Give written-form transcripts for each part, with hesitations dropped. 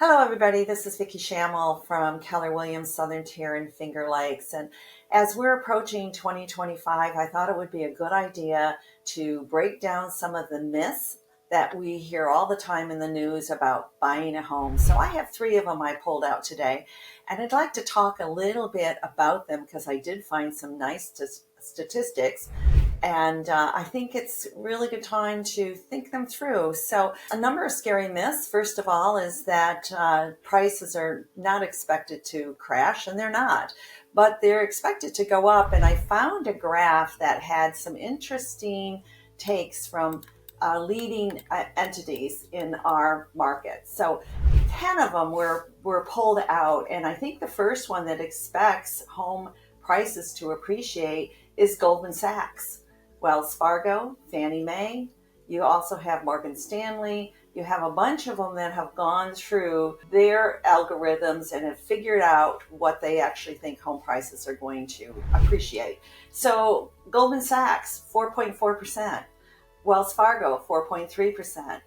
Hello, everybody. This is Vicki Schamel from Keller, Southern Tier, and Finger Lakes. And as we're approaching 2025, I thought it would be a good idea to break down some of the myths that we hear all the time in the news about buying a home. So I have three of them I pulled out today, and I'd like to talk a little bit about them because I did find some nice statistics. And I think it's a really good time to think them through. So, a number of scary myths, first of all, is that prices are not expected to crash, and they're not, but they're expected to go up. And I found a graph that had some interesting takes from leading entities in our market. So, 10 of them were pulled out. And I think the first one that expects home prices to appreciate is Goldman Sachs. Wells Fargo, Fannie Mae. You also have Morgan Stanley. You have a bunch of them that have gone through their algorithms and have figured out what they actually think home prices are going to appreciate. So Goldman Sachs, 4.4%. Wells Fargo, 4.3%.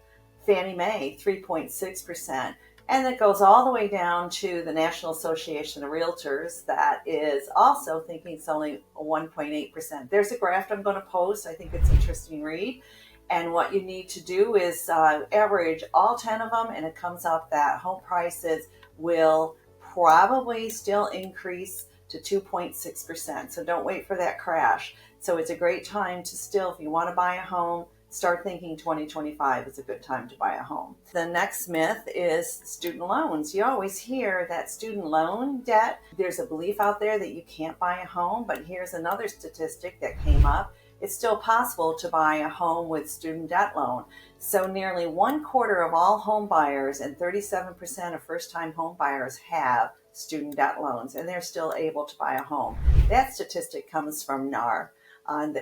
Fannie Mae, 3.6%. And it goes all the way down to the National Association of Realtors that is also thinking it's only 1.8%. There's a graph I'm going to post. I think it's an interesting read. And what you need to do is average all 10 of them, and it comes up that home prices will probably still increase to 2.6%. So don't wait for that crash. So it's a great time to still, if you want to buy a home, start thinking 2025 is a good time to buy a home. The next myth is student loans. You always hear that student loan debt, there's a belief out there that you can't buy a home, but here's another statistic that came up. It's still possible to buy a home with student debt loan. So nearly 1/4 of all home buyers and 37% of first-time home buyers have student debt loans, and they're still able to buy a home. That statistic comes from NAR.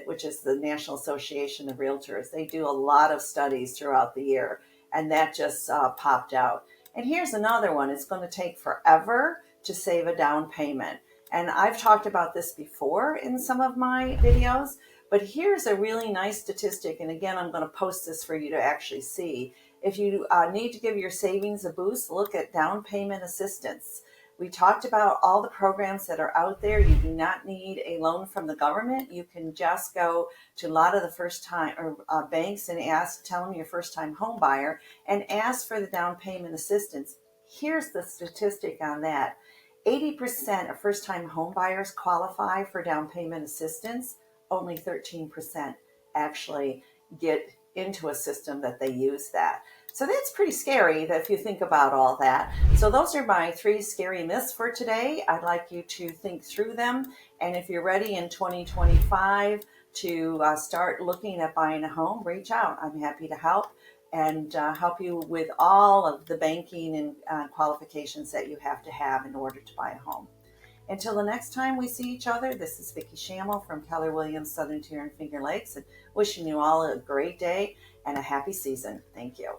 Which is the National Association of Realtors. They do a lot of studies throughout the year, and that just popped out. And here's another one. It's going to take forever to save a down payment. And I've talked about this before in some of my videos, but here's a really nice statistic. And again, I'm going to post this for you to actually see. If you need to give your savings a boost, look at down payment assistance. We talked about all the programs that are out there. You do not need a loan from the government. You can just go to a lot of the first-time banks and tell them you're a first-time home buyer and ask for the down payment assistance. Here's the statistic on that. 80% of first-time home buyers qualify for down payment assistance. Only 13% actually get into a system that they use that. So that's pretty scary if you think about all that. So those are my three scary myths for today. I'd like you to think through them. And if you're ready in 2025 to start looking at buying a home, reach out. I'm happy to help and help you with all of the banking and qualifications that you have to have in order to buy a home. Until the next time we see each other, this is Vicki Schamel from Keller, Southern Tier, and Finger Lakes, and wishing you all a great day and a happy season. Thank you.